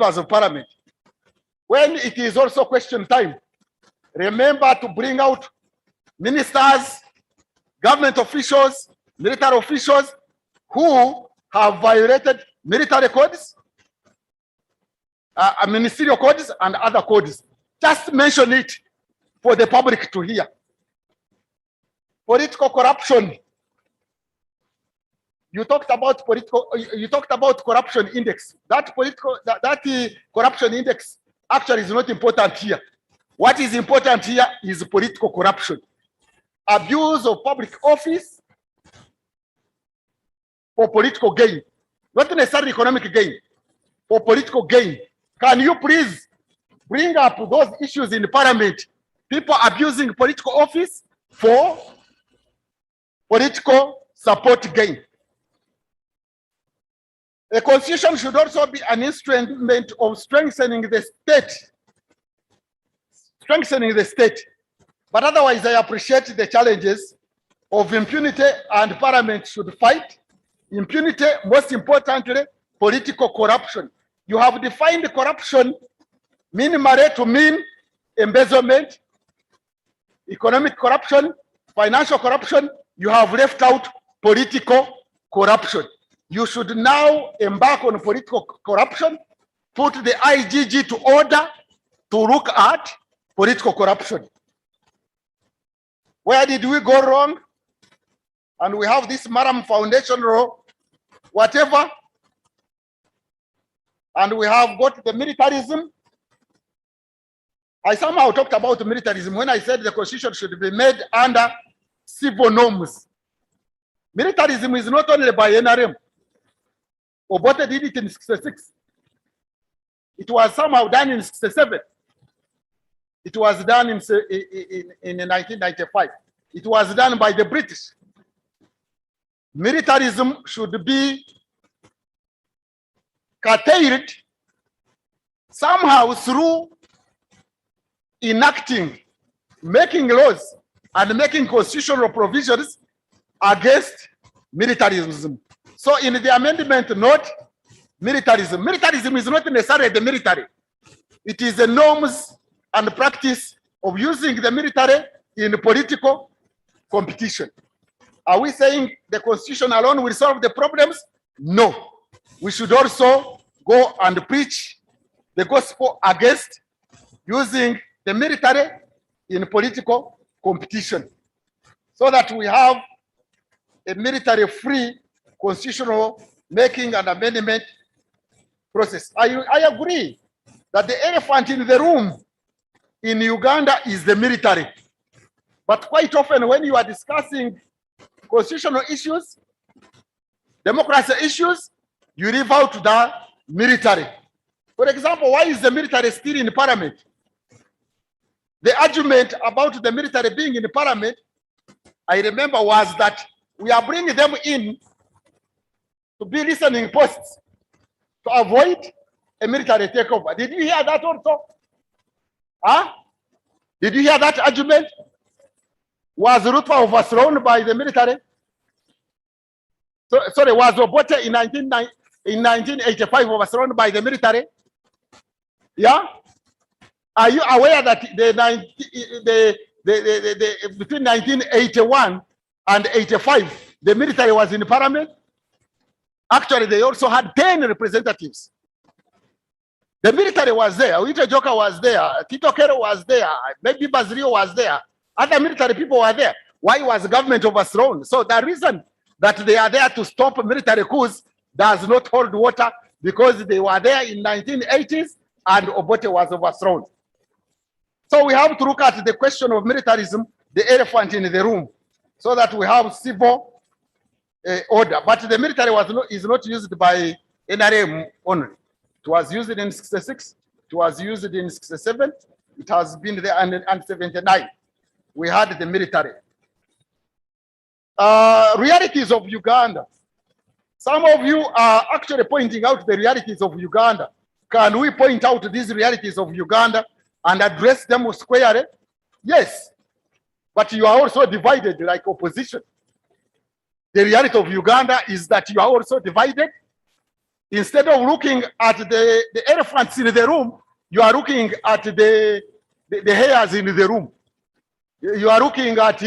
members of parliament. When it is also question time, remember to bring out ministers, government officials, military officials who have violated military codes, ministerial codes, and other codes. Just mention it for the public to hear. Political corruption. You talked about corruption index. That corruption index actually is not important here. What is important here is political corruption. Abuse of public office for political gain, not necessarily economic gain, for political gain. Can you please bring up those issues in parliament? People abusing political office for political support gain. The constitution should also be an instrument of strengthening the state. But otherwise, I appreciate the challenges of impunity, and parliament should fight impunity, most importantly, political corruption. You have defined corruption minimally to mean embezzlement, economic corruption, financial corruption. You have left out political corruption. You should now embark on political corruption, put the IGG to order to look at political corruption. Where did we go wrong? And we have this Maram Foundation law, whatever. And we have got the militarism. I somehow talked about militarism when I said the constitution should be made under civil norms. Militarism is not only by NRM. Obote did it in 66. It was somehow done in 67. It was done in 1995. It was done by the British. Militarism should be curtailed somehow through enacting, making laws, and making constitutional provisions against militarism. So in the amendment note, militarism. Militarism is not necessarily the military. It is the norms and practice of using the military in political competition. Are we saying the constitution alone will solve the problems? No. We should also go and preach the gospel against using the military in political competition, so that we have a military-free constitutional making and amendment process. I agree that the elephant in the room in Uganda is the military. But quite often when you are discussing constitutional issues, democracy issues, you leave out the military. For example, why is the military still in parliament? The argument about the military being in parliament, I remember, was that we are bringing them in to be listening posts to avoid a military takeover. Did you hear that also? Huh? Did you hear that argument? Was Rupa overthrown by the military? So, sorry, was Obote in 1985 overthrown by the military? Yeah? Are you aware that between 1981 and 85, the military was in parliament? Actually, they also had 10 representatives. The military was there. Wita Joka was there. Tito Kero was there. Maybe Basilio was there. Other military people were there. Why was the government overthrown? So the reason that they are there to stop military coups does not hold water, because they were there in 1980s and Obote was overthrown. So we have to look at the question of militarism, the elephant in the room, so that we have civil order. But the military is not used by NRM only. It was used in 66, it was used in 67, it has been there in 79. We had the military. Realities of Uganda. Some of you are actually pointing out the realities of Uganda. Can we point out these realities of Uganda and address them squarely? Yes, but you are also divided like opposition. The reality of Uganda is that you are also divided Instead of looking at the elephants in the room, you are looking at the hairs in the room. You are looking at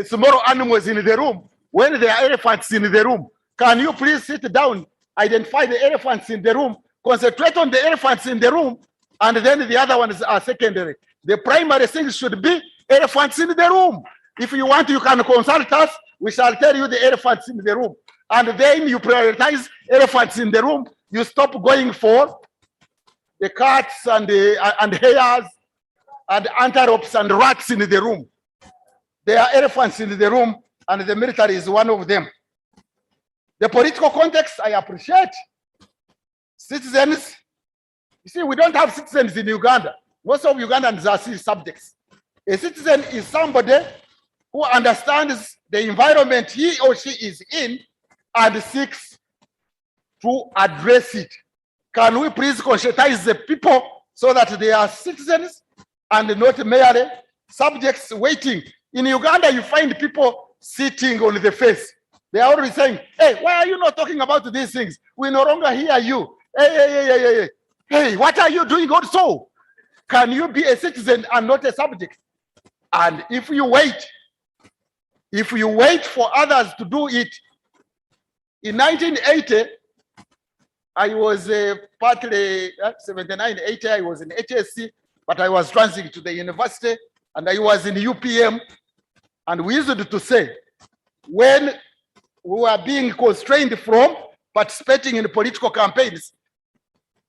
small animals in the room when there are elephants in the room. Can you please sit down, identify the elephants in the room, concentrate on the elephants in the room, and then the other ones are secondary. The primary thing should be elephants in the room. If you want, you can consult us. We shall tell you the elephants in the room. And then you prioritize elephants in the room. You stop going for the cats and hares and antelopes and rats in the room. There are elephants in the room, and the military is one of them. The political context, I appreciate. Citizens, you see, we don't have citizens in Uganda. Most of Ugandans are civil subjects. A citizen is somebody who understands the environment he or she is in and seeks to address it. Can we please conscientize the people so that they are citizens and not merely subjects waiting? In Uganda, you find people sitting on the face. They are always saying, hey, why are you not talking about these things? We no longer hear you. Hey, what are you doing also? Can you be a citizen and not a subject? And if you wait for others to do it, in 1980, I was partly 79, 80, I was in HSC, but I was transiting to the university, and I was in UPM, and we used to say, when we were being constrained from participating in political campaigns,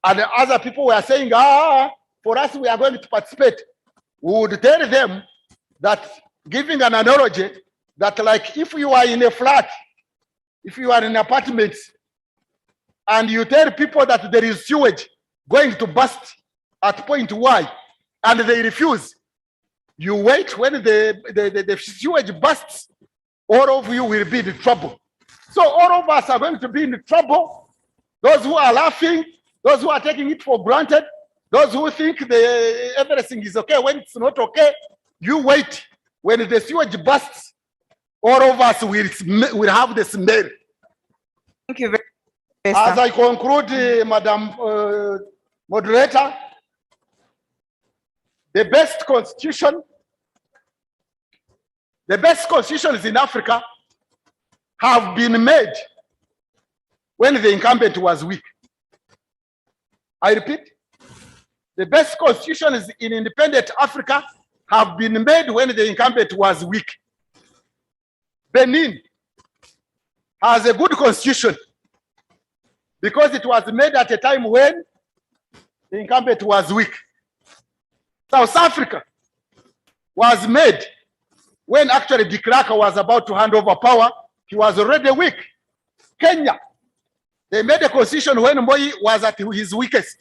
and other people were saying, for us, we are going to participate, we would tell them that, giving an analogy, that like if you are in a flat, if you are in apartments, and you tell people that there is sewage going to burst at point Y, and they refuse, you wait when the sewage bursts, all of you will be in trouble. So all of us are going to be in trouble. Those who are laughing, those who are taking it for granted, those who think everything is okay when it's not okay, you wait. When the sewage bursts, all of us will have the smell. Thank you very much. As I conclude, Madam Moderator, the best constitutions in Africa have been made when the incumbent was weak. I repeat, the best constitutions in independent Africa have been made when the incumbent was weak. Benin has a good constitution because it was made at a time when the incumbent was weak. South Africa was made when actually de Klerk was about to hand over power. He was already weak. Kenya, they made a constitution when Moi was at his weakest.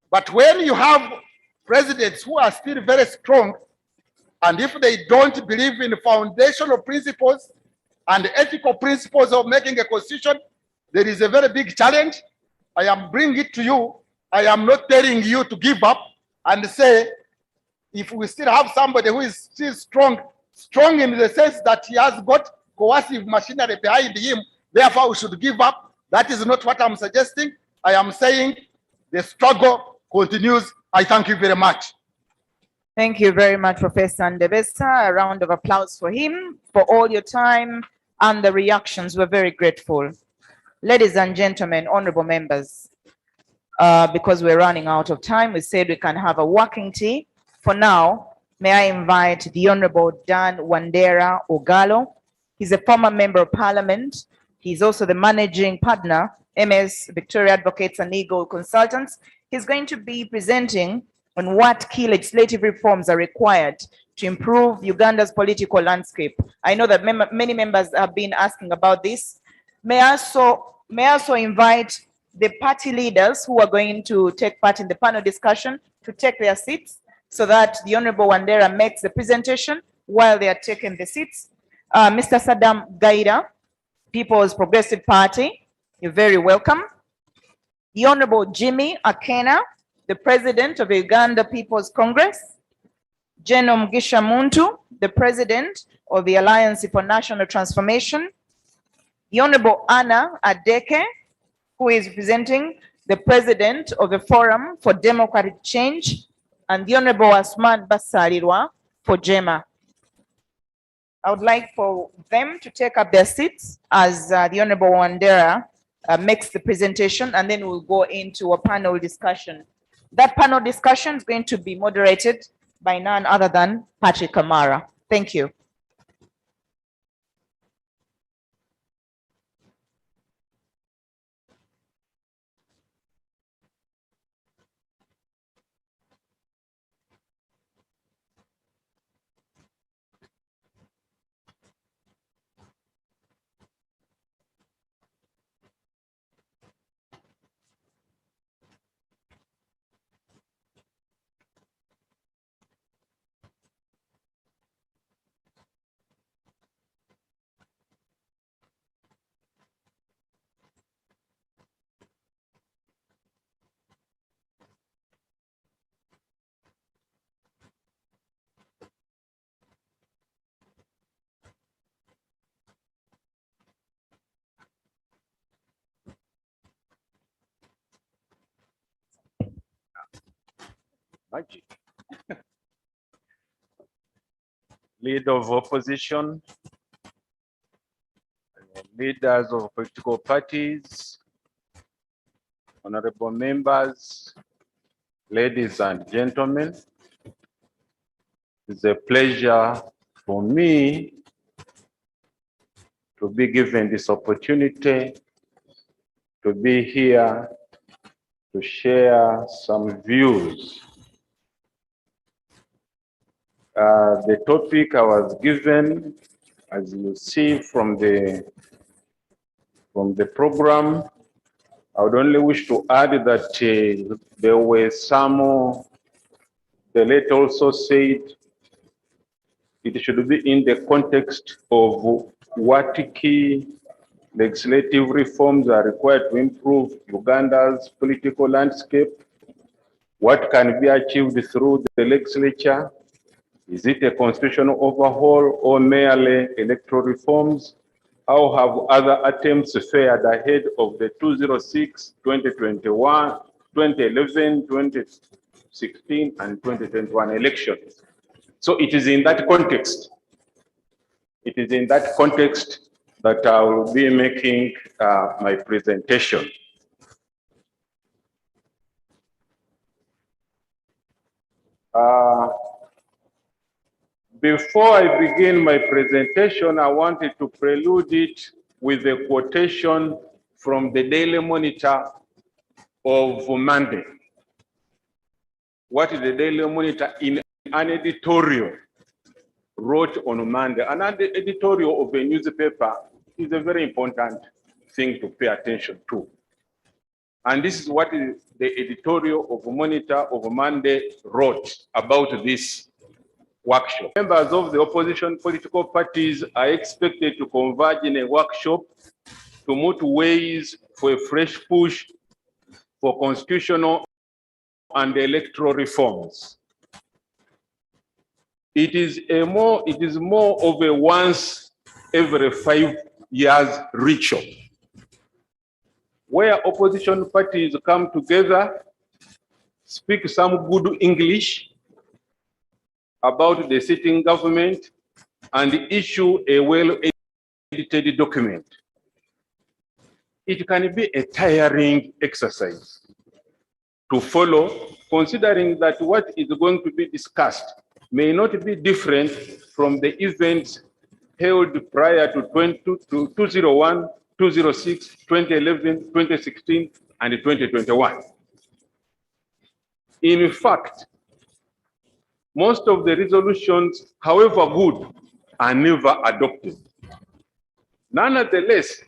But when you have presidents who are still very strong, and if they don't believe in foundational principles and ethical principles of making a constitution, there is a very big challenge. I am bringing it to you. I am not telling you to give up and say, if we still have somebody who is still strong in the sense that he has got coercive machinery behind him, therefore we should give up. That is not what I'm suggesting. I am saying the struggle continues. I thank you very much. Thank you very much, Professor Ndebesa. A round of applause for him, for all your time and the reactions. We're very grateful. Ladies and gentlemen, honorable members, because we're running out of time, we said we can have a working tea. For now, may I invite the Honorable Dan Wandera Ogalo. He's a former member of parliament. He's also the managing partner, MS Victoria Advocates and Legal Consultants. He's going to be presenting on what key legislative reforms are required to improve Uganda's political landscape. I know that many members have been asking about this. May I also invite the party leaders who are going to take part in the panel discussion to take their seats so that the Honorable Wandera makes the presentation while they are taking the seats. Mr. Saddam Gaida, People's Progressive Party, you're very welcome. The Honorable Jimmy Akena, the President of the Uganda People's Congress. Jeno Mugisha Muntu, the President of the Alliance for National Transformation. The Honorable Anna Adeke, who is representing the President of the Forum for Democratic Change, and the Honorable Asman Basalirwa for JEMA. I would like for them to take up their seats as the Honorable Wandera makes the presentation, and then we'll go into a panel discussion. That panel discussion is going to be moderated by none other than Patrick Kamara. Thank you. Magic. Leader of opposition, leaders of political parties, honorable members, ladies and gentlemen, it's a pleasure for me to be given this opportunity to be here to share some views. The topic I was given, as you see from the program, I would only wish to add that there were some, the letter also said it should be in the context of what key legislative reforms are required to improve Uganda's political landscape, what can be achieved through the legislature. Is it a constitutional overhaul or merely electoral reforms? How have other attempts fared ahead of the 2006, 2021, 2011, 2016, and 2021 elections? So it is in that context. It is in that context that I will be making my presentation. Before I begin my presentation, I wanted to prelude it with a quotation from the Daily Monitor of Monday. What is the Daily Monitor in an editorial wrote on Monday? An editorial of a newspaper is a very important thing to pay attention to. And this is what the editorial of Monitor of Monday wrote about this workshop. Members of the opposition political parties are expected to converge in a workshop to moot ways for a fresh push for constitutional and electoral reforms. It is more of a once every 5 years ritual, where opposition parties come together, speak some good English about the sitting government, and issue a well-edited document. It can be a tiring exercise to follow, considering that what is going to be discussed may not be different from the events held prior to 2001, 2006, 2011, 2016, and 2021. In fact, most of the resolutions, however good, are never adopted. Nonetheless,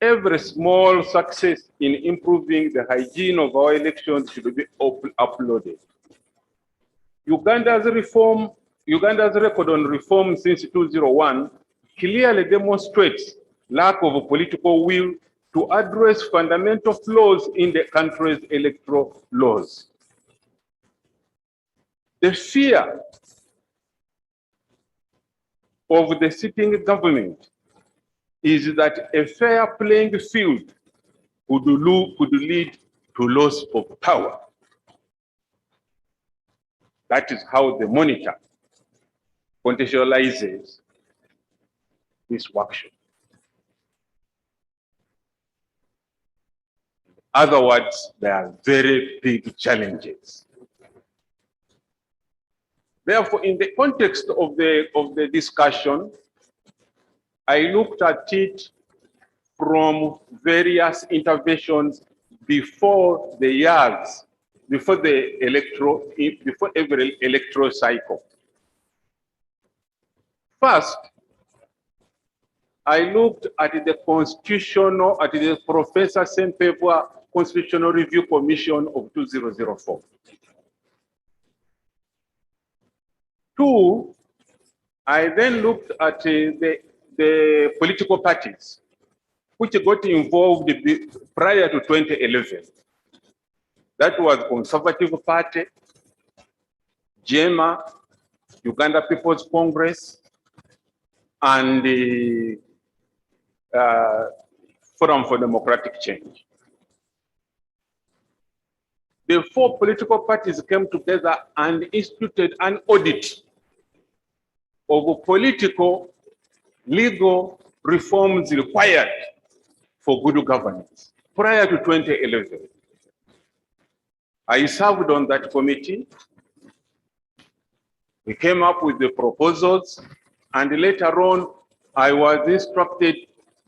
every small success in improving the hygiene of our elections should be uploaded. Uganda's record on reform since 2001 clearly demonstrates lack of political will to address fundamental flaws in the country's electoral laws. The fear of the sitting government is that a fair playing field could lead to loss of power. That is how the monitor contextualizes this workshop. In other words, there are very big challenges. Therefore, in the context of the discussion, I looked at it from various interventions before the years, before every electoral cycle. First, I looked at the Professor Sempebwa Constitutional Review Commission of 2004. Two, I then looked at the political parties which got involved prior to 2011. That was Conservative Party, JEMA, Uganda People's Congress, and the Forum for Democratic Change. The four political parties came together and instituted an audit of political, legal reforms required for good governance prior to 2011. I served on that committee. We came up with the proposals, and later on, I was instructed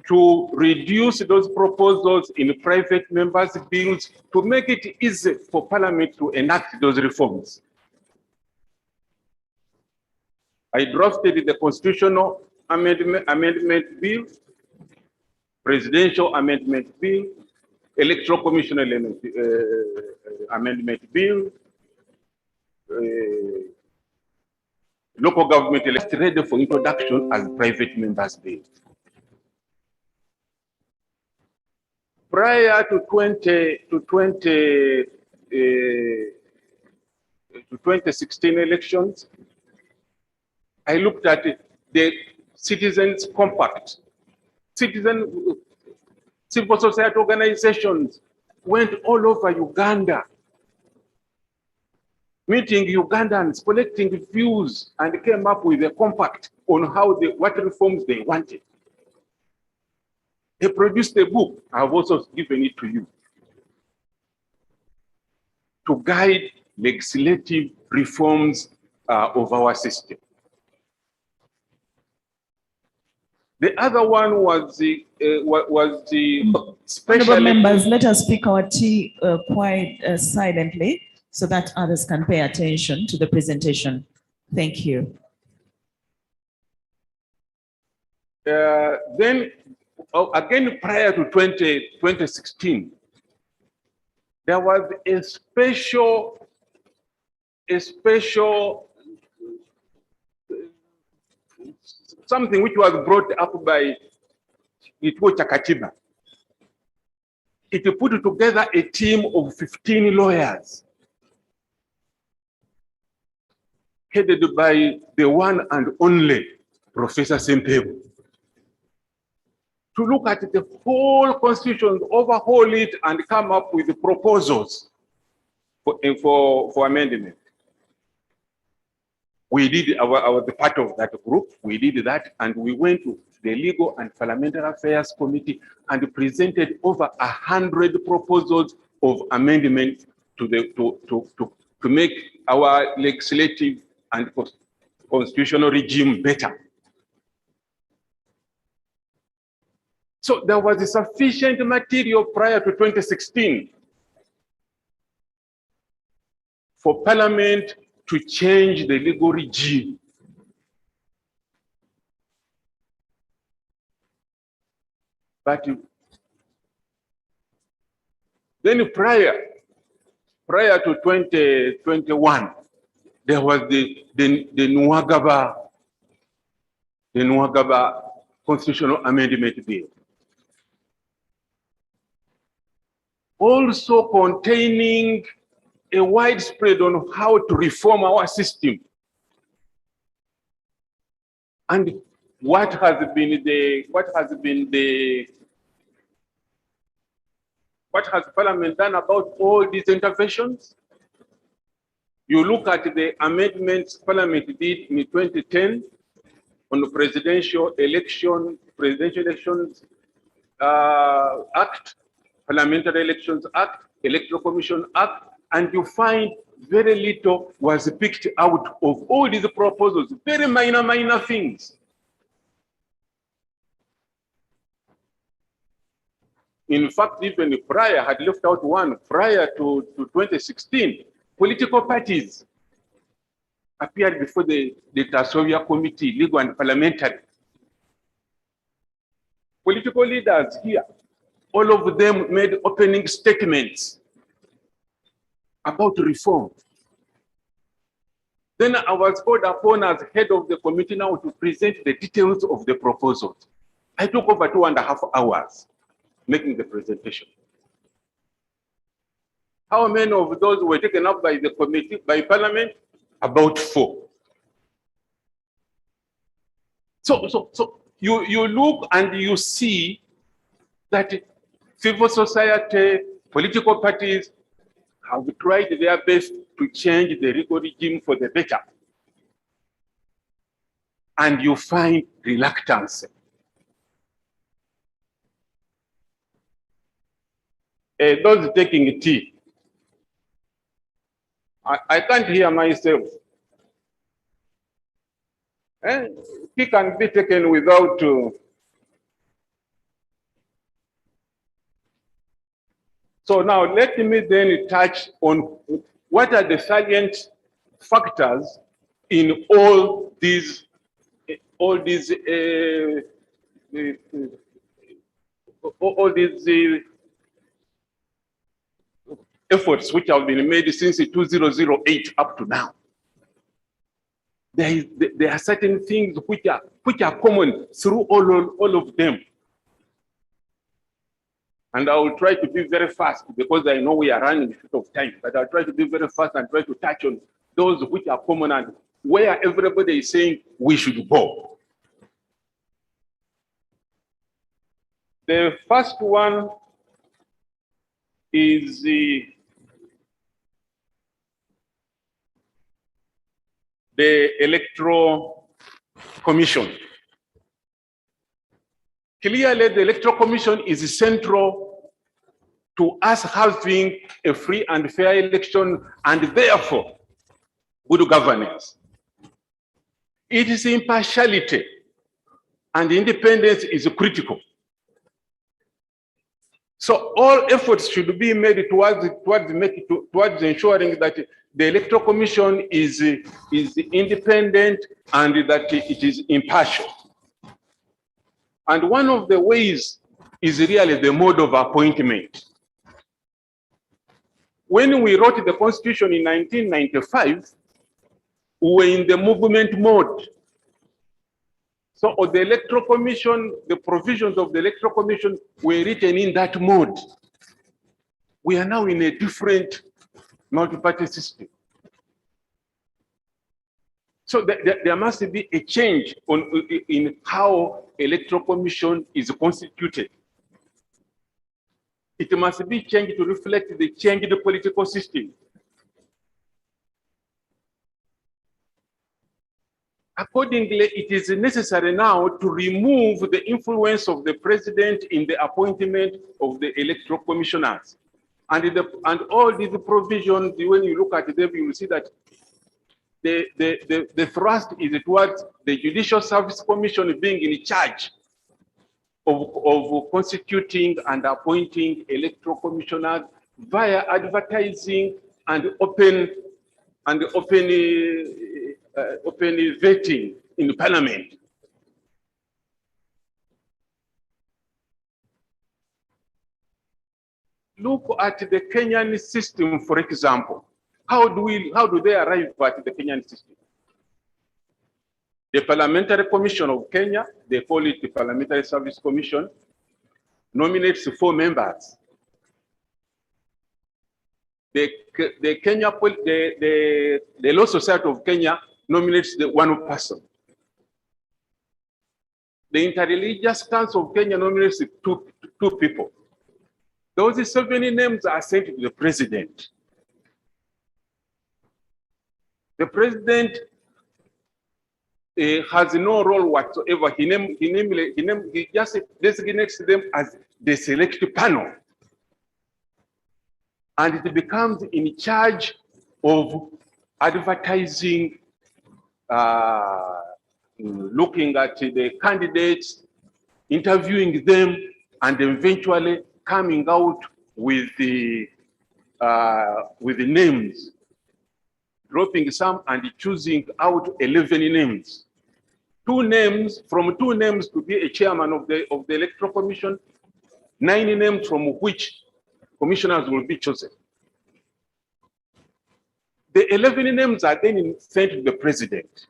to reduce those proposals in private members' bills to make it easy for Parliament to enact those reforms. I drafted the Constitutional Amendment Bill, Presidential Amendment Bill, Electoral Commission Amendment Bill, Local Government Election ready for introduction as private members' bill. Prior to 2016 elections, I looked at the Citizens Compact. Civil society organizations went all over Uganda, meeting Ugandans, collecting views, and came up with a compact on what reforms they wanted. They produced a book. I have also given it to you to guide legislative reforms of our system. The other one was the special. Honorable members, let us speak our tea quite silently so that others can pay attention to the presentation. Thank you. Then, again, prior to 2016, there was a special something which was brought up by Ituo Chakatiba. It put together a team of 15 lawyers headed by the one and only Professor Sempebwa, to look at the whole constitution, overhaul it, and come up with the proposals for amendment. We did, I was the part of that group. We did that, and we went to the Legal and Parliamentary Affairs Committee and presented over 100 proposals of amendment to make our legislative and constitutional regime better. So there was sufficient material prior to 2016 for Parliament to change the legal regime. But then prior to 2021, there was the Nwagaba Constitutional Amendment Bill, also containing a widespread on how to reform our system. And what has been the What has Parliament done about all these interventions? You look at the amendments Parliament did in 2010 on the Presidential Elections Act, Parliamentary Elections Act, Electoral Commission Act, and you find very little was picked out of all these proposals, very minor things. In fact, even prior had left out one prior to 2016, political parties appeared before the Tasovia Committee, Legal and Parliamentary. Political leaders here, all of them made opening statements about reform. Then I was called upon as head of the committee now to present the details of the proposals. I took over 2.5 hours making the presentation. How many of those were taken up by the committee, by Parliament? About 4. So you look and you see that civil society, political parties have tried their best to change the legal regime for the better. And you find reluctance. Those taking tea, I can't hear myself. Tea can be taken without. So now let me then touch on what are the salient factors in all these efforts which have been made since 2008 up to now. There are certain things which are common through all of them. And I will try to be very fast because I know we are running short of time, but I'll try to be very fast and try to touch on those which are common and where everybody is saying we should go. The first one is the Electoral Commission. Clearly, the Electoral Commission is central to us having a free and fair election and therefore good governance. Its impartiality and independence is critical. So all efforts should be made towards ensuring that the Electoral Commission is independent and that it is impartial. And one of the ways is really the mode of appointment. When we wrote the Constitution in 1995, we were in the movement mode. So the Electoral Commission, the provisions of the Electoral Commission were written in that mode. We are now in a different multi-party system. So there must be a change in how Electoral Commission is constituted. It must be changed to reflect the changed political system. Accordingly, it is necessary now to remove the influence of the president in the appointment of the electoral commissioners. And all these provisions, when you look at them, you will see that the thrust is towards the Judicial Service Commission being in charge of constituting and appointing electoral commissioners via advertising and open vetting in Parliament. Look at the Kenyan system, for example. How do they arrive at the Kenyan system? The Parliamentary Commission of Kenya, they call it the Parliamentary Service Commission, nominates 4 members. The Law Society of Kenya nominates the 1 person. The Interreligious Council of Kenya nominates two people. Those 7 names are sent to the president. The president has no role whatsoever. He just designates them as the select panel. And it becomes in charge of advertising, looking at the candidates, interviewing them, and eventually coming out with the names, dropping some and choosing out 11 names. 2 names, from 2 names to be a chairman of the Electoral Commission, 9 names from which commissioners will be chosen. The 11 names are then sent to the president.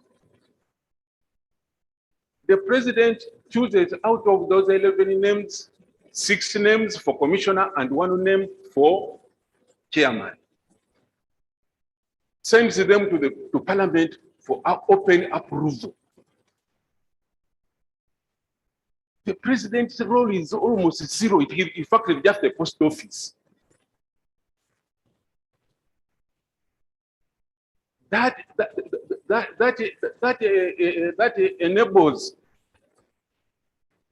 The president chooses out of those 11 names, 6 names for commissioner and 1 name for chairman. Sends them to parliament for open approval. The president's role is almost zero. In fact, it's just a post office. That enables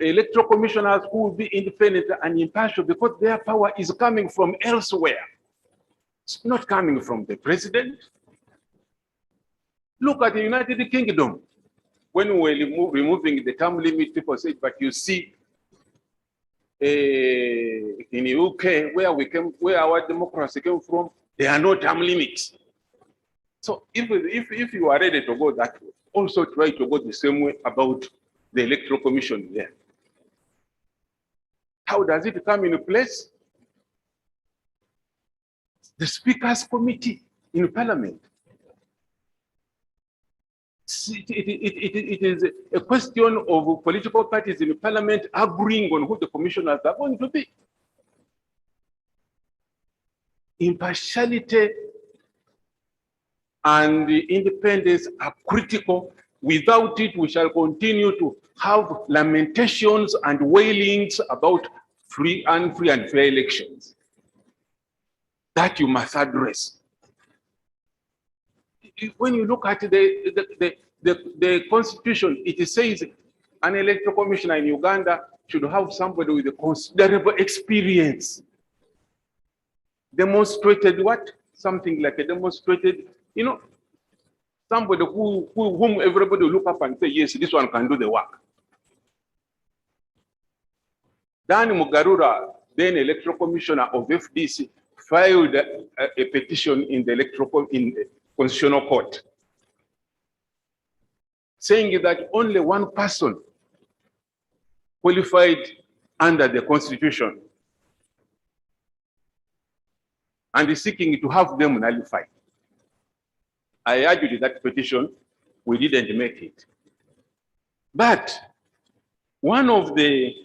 electoral commissioners who will be independent and impartial because their power is coming from elsewhere. It's not coming from the president. Look at the United Kingdom. When we were removing the term limit, people say, but you see, in the UK, where our democracy came from, there are no term limits. So if you are ready to go that way, also try to go the same way about the Electoral Commission there. How does it come into place? The Speaker's Committee in Parliament. It is a question of political parties in Parliament agreeing on who the commissioners are going to be. Impartiality and independence are critical. Without it, we shall continue to have lamentations and wailings about free and fair elections. That you must address. When you look at the constitution, it says an electoral commissioner in Uganda should have somebody with a considerable experience. Demonstrated what? Something like a demonstrated, somebody whom everybody will look up and say, yes, this one can do the work. Dan Mugarura, then electoral commissioner of FDC, filed a petition in the Constitutional Court, saying that only one person qualified under the Constitution and is seeking to have them nullified. I argued that petition, we didn't make it. But one of the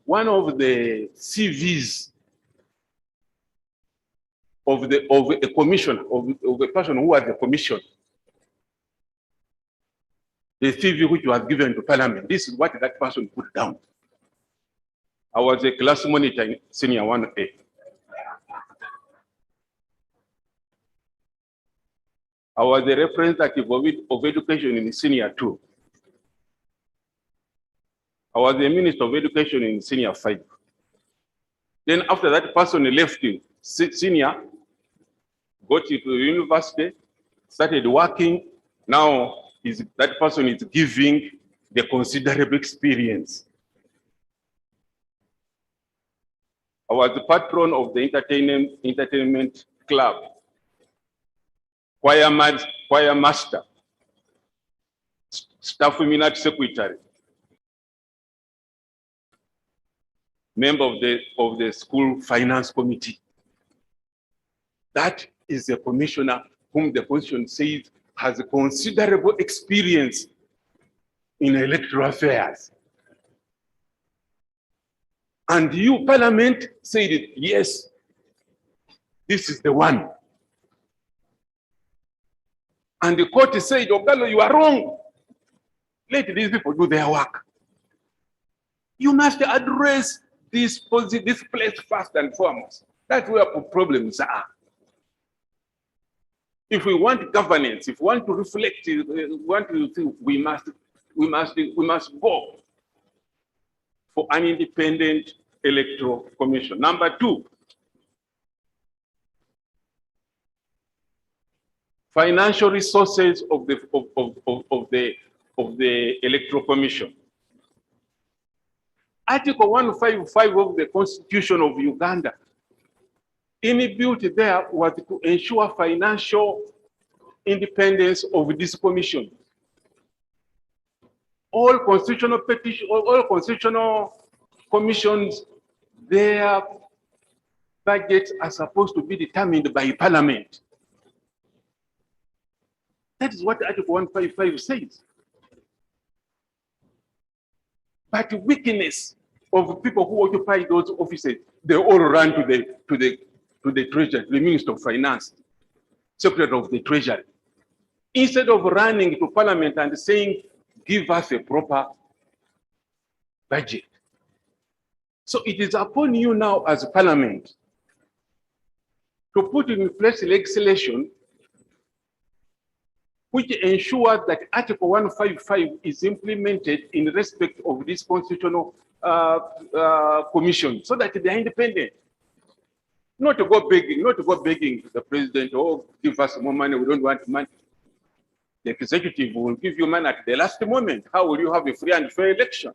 CVs of a commission, of a person who has a commission, the CV which was given to Parliament, this is what that person put down. I was a class monitor in Senior 1A. I was the representative of education in Senior 2. I was the Minister of Education in Senior 5. Then after that person left Senior, got to the university, started working. Now that person is giving the considerable experience. I was the patron of the entertainment club, choir master, staff minute secretary, member of the school finance committee. That is a commissioner whom the Constitution says has a considerable experience in electoral affairs. And you, Parliament, said, yes, this is the one. And the court said, Ogalo, you are wrong. Let these people do their work. You must address this place first and foremost. That's where problems are. If we want governance, if we want to reflect, we must go for an independent electoral commission. Number two, financial resources of the electoral commission. Article 155 of the Constitution of Uganda, inbuilt there was to ensure financial independence of this commission. All constitutional petitions, all constitutional commissions, their budgets are supposed to be determined by Parliament. That is what Article 155 says. But the weakness of people who occupy those offices, they all run to the Treasury, the Minister of Finance, Secretary of the Treasury, instead of running to Parliament and saying, give us a proper budget. So it is upon you now as Parliament to put in place legislation which ensures that Article 155 is implemented in respect of this constitutional commission, so that they are independent. Not to go begging to the president, oh, give us more money, we don't want money. The executive will give you money at the last moment. How will you have a free and fair election?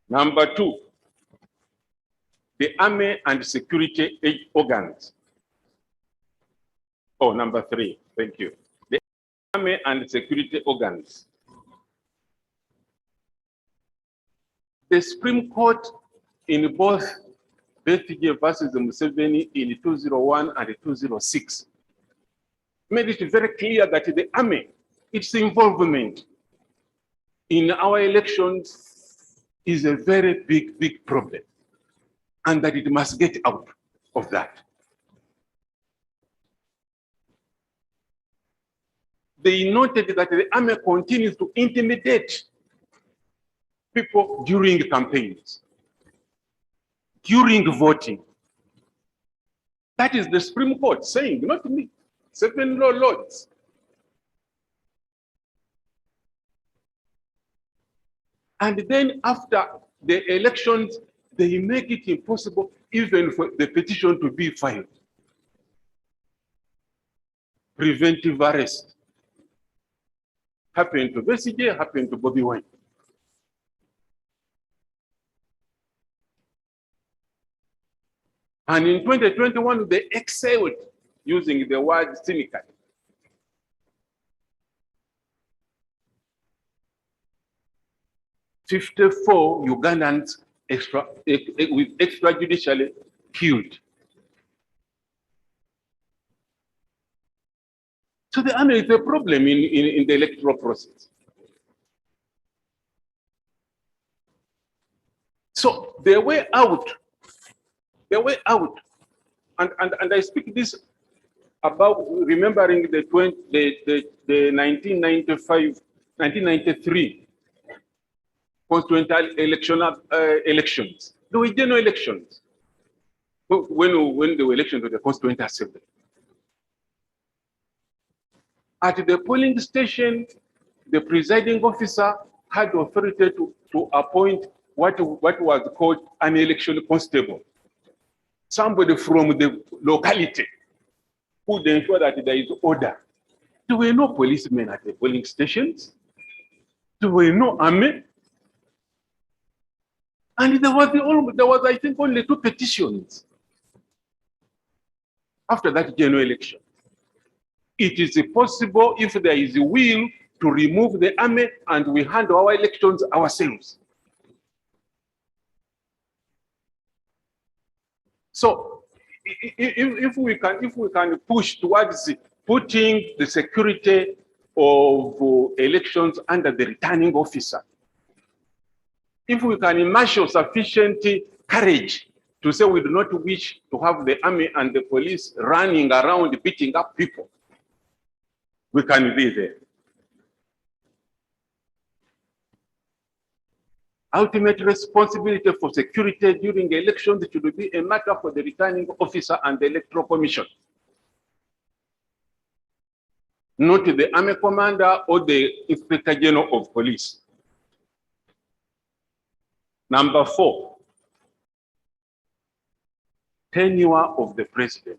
Number two, the army and security organs. Oh, number three, thank you. The army and security organs. The Supreme Court in both PSEKE versus Museveni in 201 and 206 made it very clear that the army, its involvement in our elections is a very big problem, and that it must get out of that. They noted that the army continues to intimidate people during campaigns, during voting. That is the Supreme Court saying, not me, 7 law lords. And then after the elections, they make it impossible even for the petition to be filed. Preventive arrest. Happened to PSEKE, happened to BOBI. And in 2021, they excelled using the word cynical. "54 Ugandans extrajudicially killed." So the army is a problem in the electoral process. So the way out, and I speak this about remembering the 1993 constitutional elections. There were general elections when there were elections to the Constituent Assembly. At the polling station, the presiding officer had authority to appoint what was called an election constable. Somebody from the locality who would ensure that there is order. There were no policemen at the polling stations. There were no army. And there was, I think, only 2 petitions after that general election. It is possible, if there is a will, to remove the army and we handle our elections ourselves. So if we can push towards putting the security of elections under the returning officer, if we can marshal sufficient courage to say we do not wish to have the army and the police running around beating up people, we can be there. Ultimate responsibility for security during elections should be a matter for the returning officer and the Electoral Commission, not the army commander or the Inspector General of Police. Number 4, tenure of the president.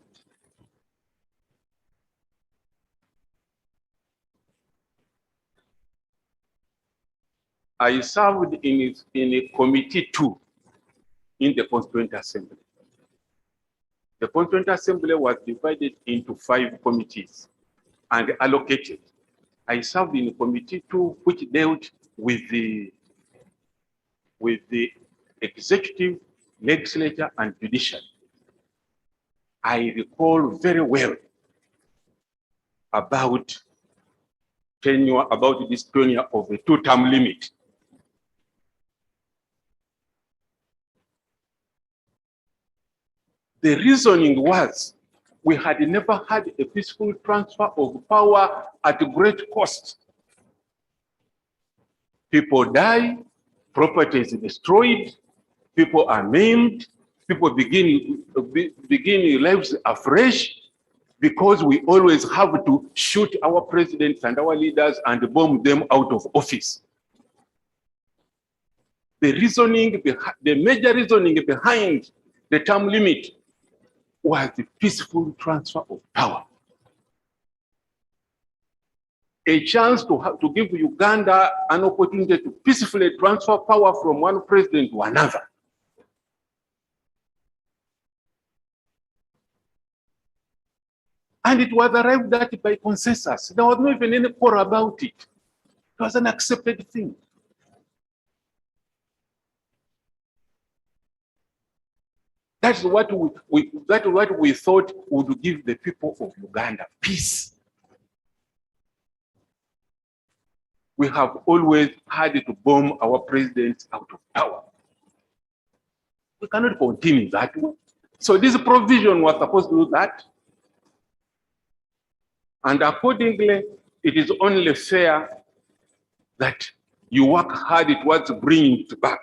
I served in a committee 2 in the Constituent Assembly. The Constituent Assembly was divided into 5 committees and allocated. I served in committee 2, which dealt with the executive, legislature, and judiciary. I recall very well about tenure, about this tenure of a 2-term limit. The reasoning was we had never had a peaceful transfer of power at great cost. People die, property is destroyed, people are maimed, people begin lives afresh because we always have to shoot our presidents and our leaders and bomb them out of office. The major reasoning behind the term limit was the peaceful transfer of power. A chance to give Uganda an opportunity to peacefully transfer power from one president to another. And it was arrived at by consensus. There was not even any quarrel about it. It was an accepted thing. That's what we thought would give the people of Uganda peace. We have always had to bomb our presidents out of power. We cannot continue that way. So this provision was supposed to do that. And accordingly, it is only fair that you work hard towards bringing it back.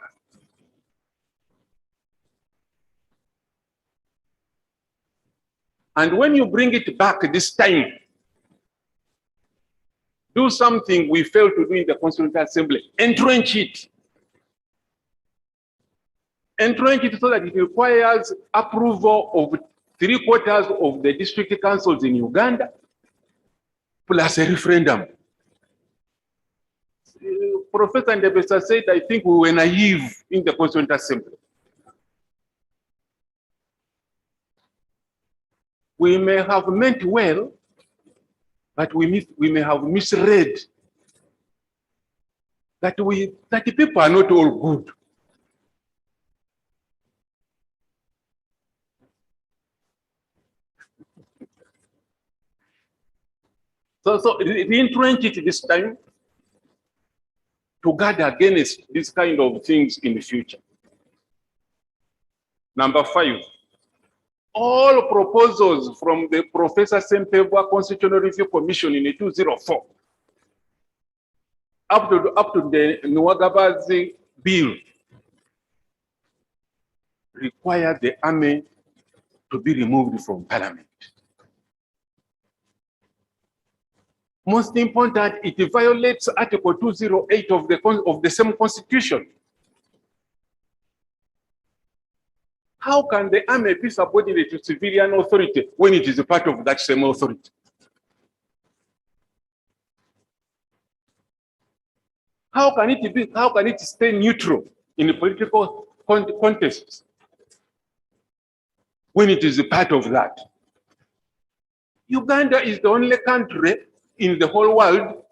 And when you bring it back this time, do something we failed to do in the Constituent Assembly. Entrench it. Entrench it so that it requires approval of 3/4 of the district councils in Uganda, plus a referendum. Professor Ndebesa said, I think we were naive in the Constituent Assembly. We may have meant well, but we may have misread that the people are not all good. So re-entrench it this time to guard against these kind of things in the future. Number 5. All proposals from the Professor Sempebwa Constitutional Review Commission in 2004 up to the Nwagabazi bill require the army to be removed from parliament. Most important, it violates Article 208 of the same constitution. How can the army be subordinate to civilian authority when it is a part of that same authority? How can it stay neutral in a political context when it is a part of that? Uganda is the only country in the whole world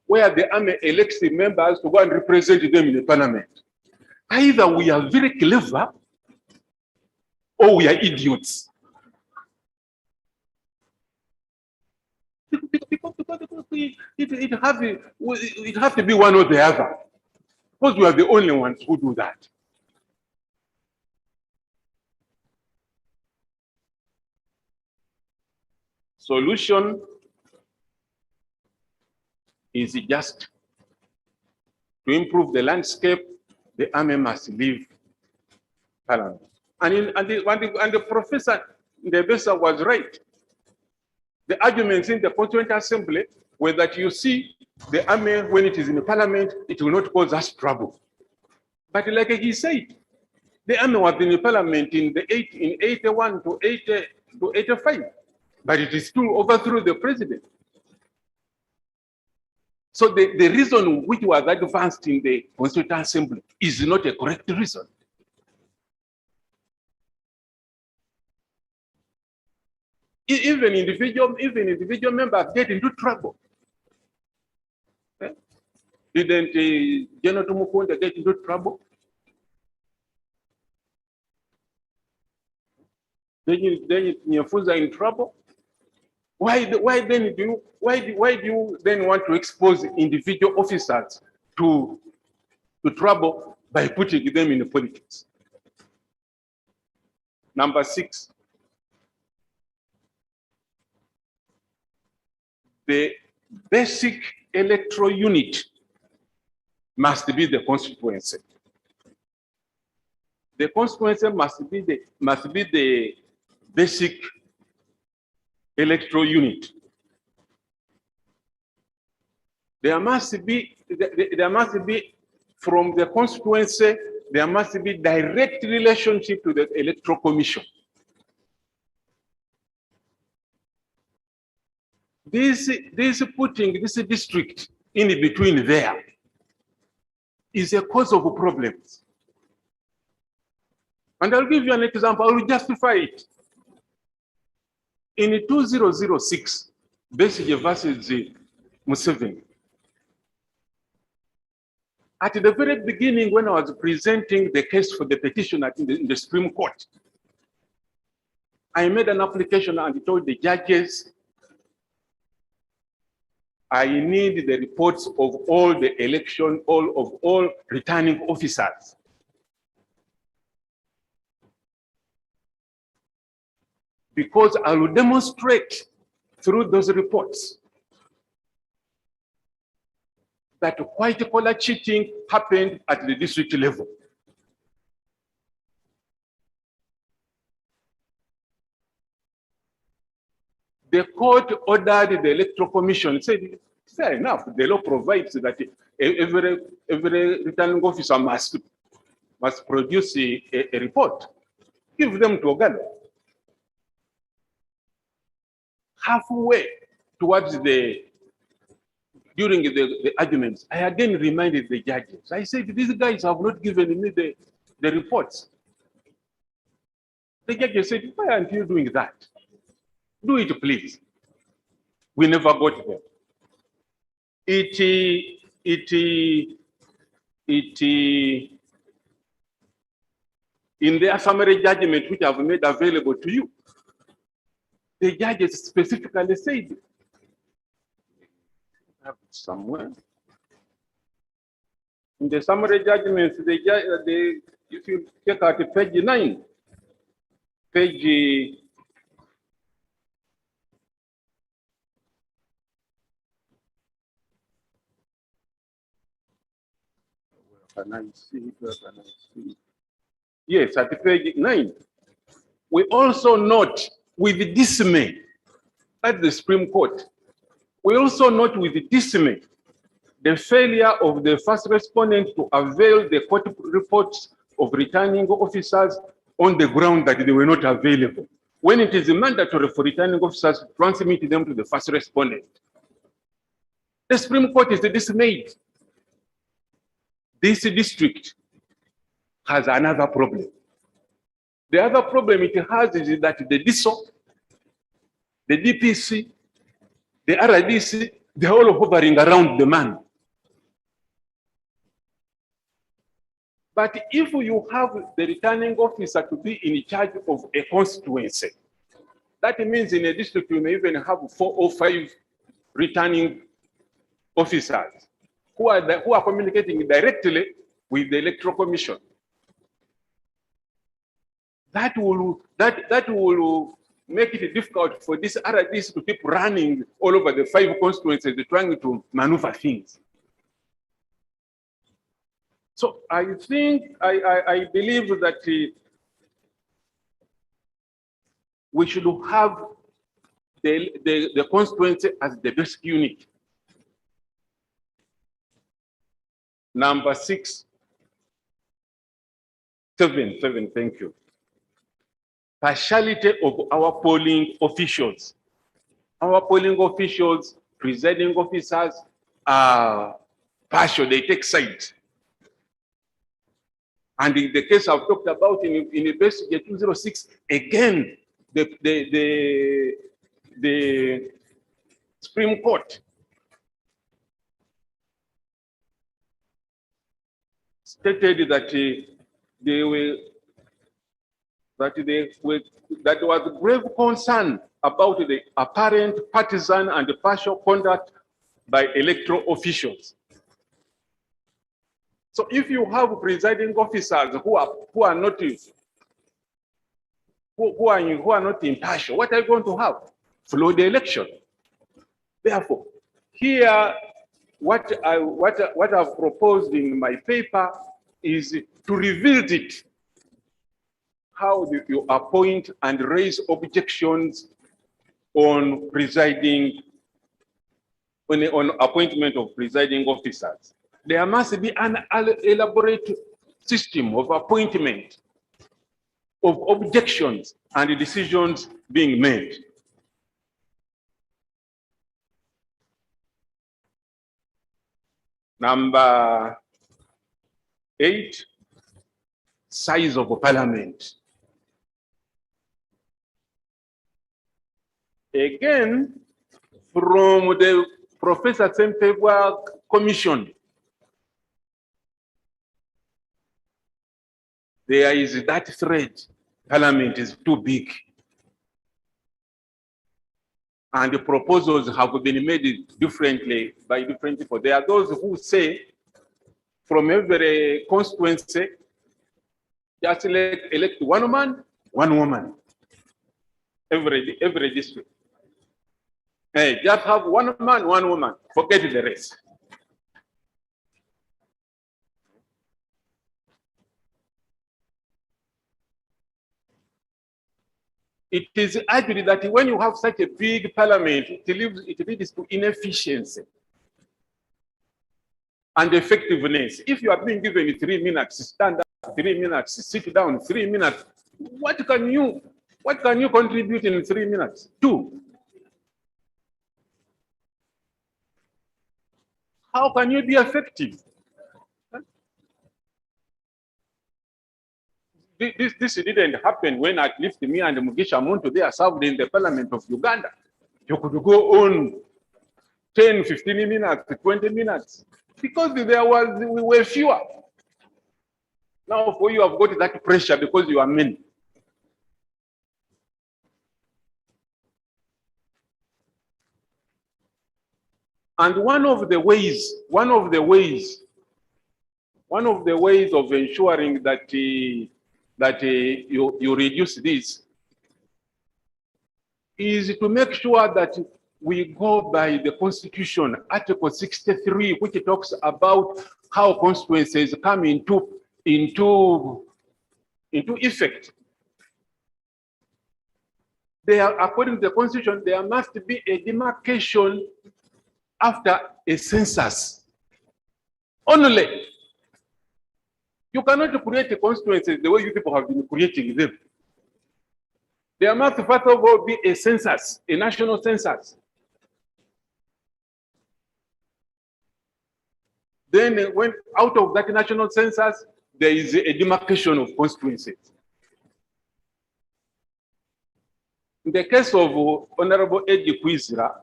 where the army elects the members to go and represent them in the parliament. Either we are very clever or we are idiots. It has to be one or the other, because we are the only ones who do that. Solution is just to improve the landscape the army must leave Parliament. And the Professor Ndebesa was right. The arguments in the Constituent Assembly were that you see, the army, when it is in the Parliament, it will not cause us trouble. But like he said, the army was in the Parliament in 81 to 80 to 85, but it is still overthrew the president. So the reason which was advanced in the Constituent Assembly is not a correct reason. Even individual members get into trouble. Didn't General Tumukunde get into trouble? Then Nyefuza in trouble. Why do you then want to expose individual officers to trouble by putting them in politics? Number 6. The basic electoral unit must be the constituency. The constituency must be the basic electoral unit. There must be from the constituency, there must be direct relationship to the electoral commission. Putting this district in between there is a cause of problems. And I'll give you an example, I will justify it. In 2006, Besigye versus Museveni, at the very beginning when I was presenting the case for the petitioner in the Supreme Court, I made an application and told the judges, I need the reports of all the all returning officers. Because I will demonstrate through those reports that white collar cheating happened at the district level. The court ordered the electoral commission, said, fair enough, the law provides that every returning officer must produce a report. Give them to Ogallo. Halfway towards during the arguments, I again reminded the judges. I said, these guys have not given me the reports. The judges said, why aren't you doing that? Do it, please. We never got them. In their summary judgment, which I've made available to you, the judges specifically said, I have it somewhere. In the summary judgments, if you check out page 9, page Where can I see? Yes, at page 9. We also note with dismay at the Supreme Court. We also note with dismay the failure of the first respondent to avail the court reports of returning officers on the ground that they were not available, when it is mandatory for returning officers to transmit them to the first respondent. The Supreme Court is dismayed. This district has another problem. The other problem it has is that the DISO, the DPC, the RDC, they're all hovering around the man. But if you have the returning officer to be in charge of a constituency, that means in a district you may even have 4 or 5 returning officers who are communicating directly with the electoral commission. That will make it difficult for this RDC to keep running all over the 5 constituencies, trying to maneuver things. So I think, I believe that we should have the constituency as the basic unit. Number 6, 7, thank you. Partiality of our polling officials. Our polling officials, presiding officers are partial, they take sides. And in the case I've talked about in the PSEKE 206, again, the Supreme Court stated that there was grave concern about the apparent partisan and partial conduct by electoral officials. So if you have presiding officers who are not impartial, what are you going to have? Flow the election. Therefore, here what I've proposed in my paper is to revisit how you appoint and raise objections on presiding, on appointment of presiding officers. There must be an elaborate system of appointment, of objections and decisions being made. Number 8, size of parliament. Again, from the Professor Sempebwa Commission, there is that thread, parliament is too big. And the proposals have been made differently by different people. There are those who say from every constituency, just elect one man, one woman. Every district. Hey, just have one man, one woman. Forget the rest. It is argued that when you have such a big parliament, it leads to inefficiency and effectiveness. If you are being given 3 minutes, stand up 3 minutes, sit down 3 minutes, what can you contribute in 3 minutes? 2. How can you be effective? This didn't happen when at least me and Mugisha Muntu, they are served in the parliament of Uganda. You could go on 10, 15 minutes, 20 minutes, because we were fewer. Now for you have got that pressure because you are many. And one of the ways of ensuring that you reduce this is to make sure that we go by the Constitution, Article 63, which talks about how constituencies come into effect. There, according to the Constitution, there must be a demarcation after a census. Only. You cannot create a constituency the way you people have been creating them. There must first of all be a census, a national census. Then when out of that national census, there is a demarcation of constituencies. In the case of Honorable Eddie Kwizera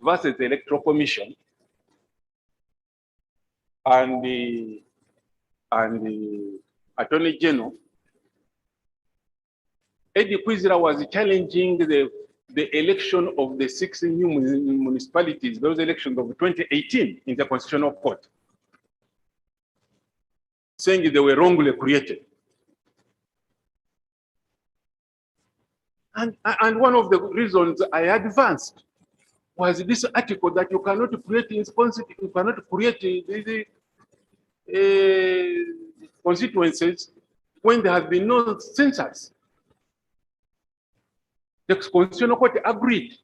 versus the Electoral Commission and the Attorney General, Eddie Kwizera was challenging the election of the 6 new municipalities, those elections of 2018 in the Constitutional Court, saying they were wrongly created. And one of the reasons I advanced was this article that you cannot create in response, you cannot create constituencies when there has been no census. The Constitutional Court agreed.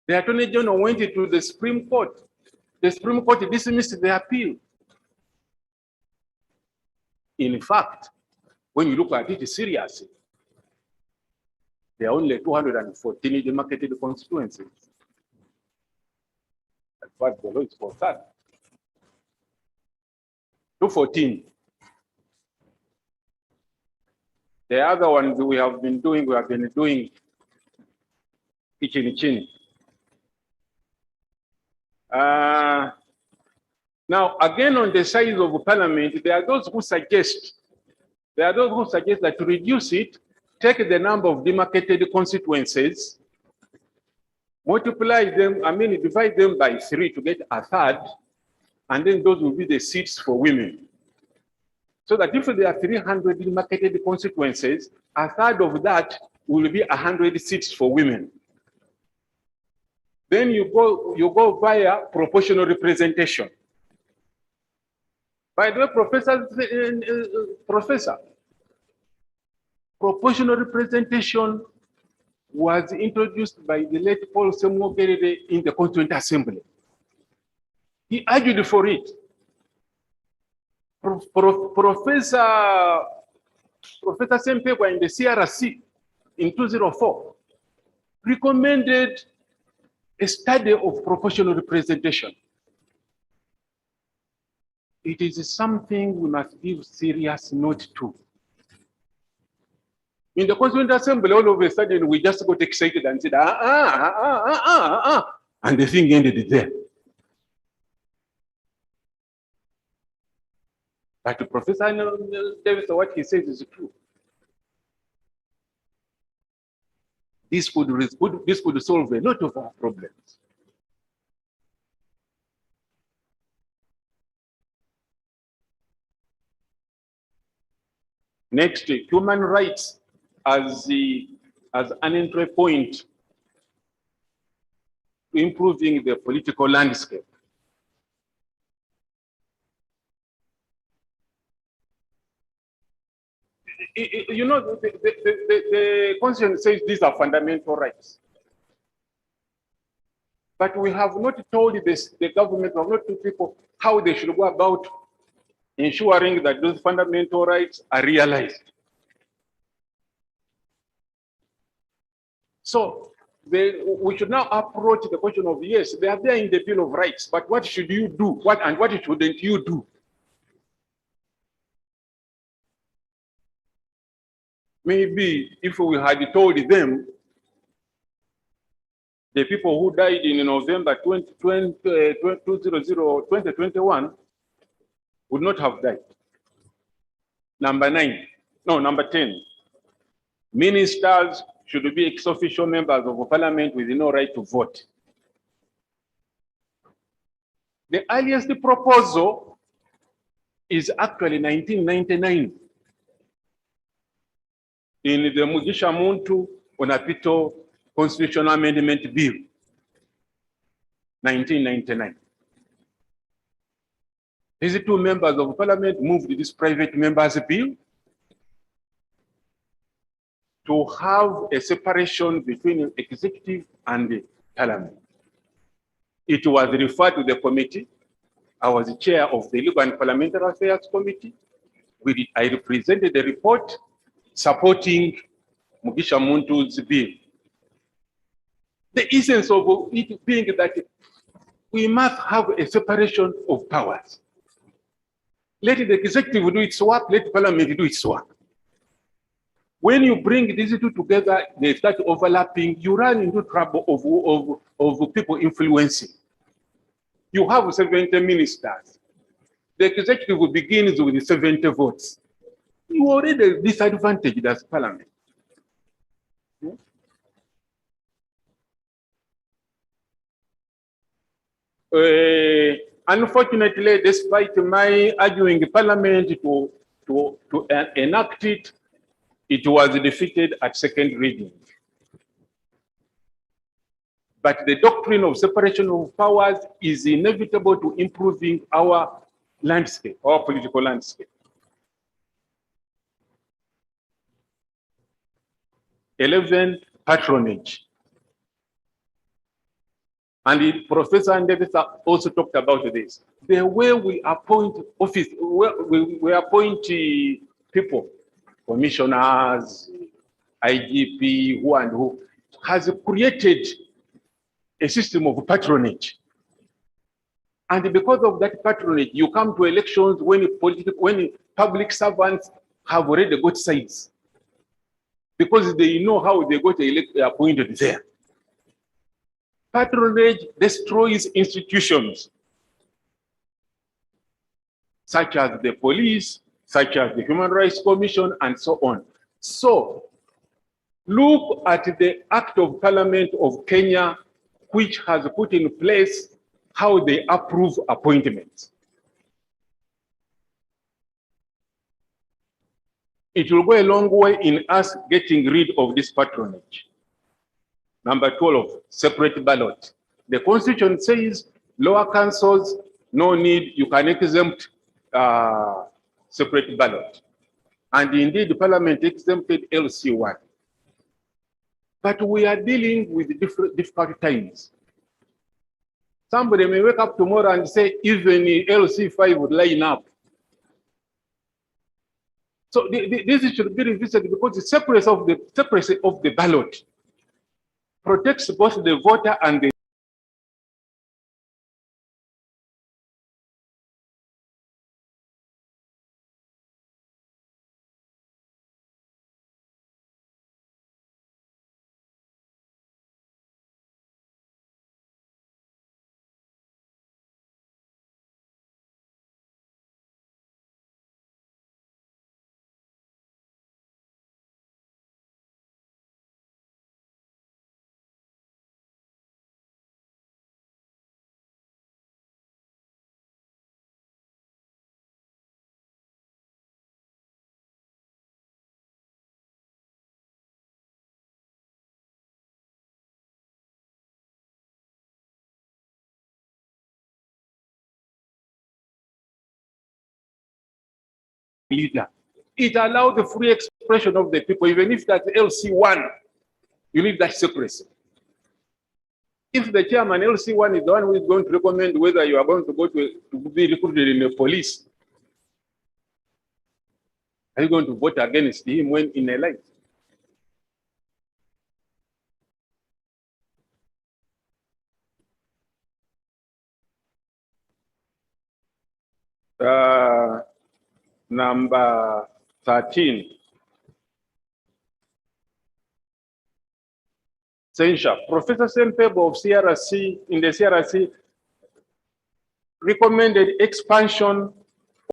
The Attorney General went to the Supreme Court. The Supreme Court dismissed the appeal. In fact, when you look at it seriously, there are only 214 demarcated constituencies. That's what the law is concerned. 214. The other ones we have been doing chin. Now, again, on the size of parliament, there are those who suggest that to reduce it, take the number of demarcated constituencies, multiply them, divide them by 3 to get a third, and then those will be the seats for women. So that if there are 300 demarcated constituencies, a third of that will be 100 seats for women. Then you go via proportional representation. By the way, Professor, proportional representation was introduced by the late Paul Semwogerere in the Constituent Assembly. He argued for it. Professor Sempegwa in the CRC in 2004 recommended a study of proportional representation. It is something we must give serious note to. In the Constituent Assembly, all of a sudden, we just got excited and said, and the thing ended there. But Professor Davis, what he says is true. This could solve a lot of our problems. Next, human rights as an entry point to improving the political landscape. You know, the Constitution says these are fundamental rights. But we have not told the government, we have not told people how they should go about ensuring that those fundamental rights are realized. So we should now approach the question of, yes, they are there in the Bill of Rights, but what should you do? What shouldn't you do? Maybe if we had told them, the people who died in November 2021 would not have died. Number 10. Ministers should be ex-officio members of parliament with no right to vote. The earliest proposal is actually 1999 in the Mugisha Muntu Onapito Constitutional Amendment Bill, 1999. These two members of parliament moved this private members bill to have a separation between executive and parliament. It was referred to the committee. I was the chair of the Legal and Parliamentary Affairs Committee. I represented the report supporting Mugisha Muntu's bill. The essence of it being that we must have a separation of powers. Let the executive do its work, let parliament do its work. When you bring these two together, they start overlapping, you run into trouble of people influencing. You have 70 ministers. The executive begins with 70 votes. You already disadvantaged as parliament. Unfortunately, despite my arguing parliament to enact it, it was defeated at second reading. But the doctrine of separation of powers is inevitable to improving our landscape or political landscape. 11, patronage. Professor Davis also talked about this. The way we appoint we appoint people, commissioners, IGP, who and who, has created a system of patronage. And because of that patronage, you come to elections when public servants have already got sides, because they know how they got appointed there. Patronage destroys institutions such as the police, such as the Human Rights Commission, and so on. So look at the Act of Parliament of Kenya, which has put in place how they approve appointments. It will go a long way in us getting rid of this patronage. Number 12, separate ballot. The Constitution says lower councils, no need, you can exempt separate ballot. And indeed, the Parliament exempted LC1. But we are dealing with difficult times. Somebody may wake up tomorrow and say, even LC5 would line up. So this should be revisited, because the separacy of the ballot protects both the voter and the leader. It allows the free expression of the people, even if that's LC1, you need that secrecy. If the chairman LC1 is the one who is going to recommend whether you are going to go to be recruited in the police, are you going to vote against him when in a line? Number 13. Censure. Professor Sempebo of CRC, in the CRC, recommended expansion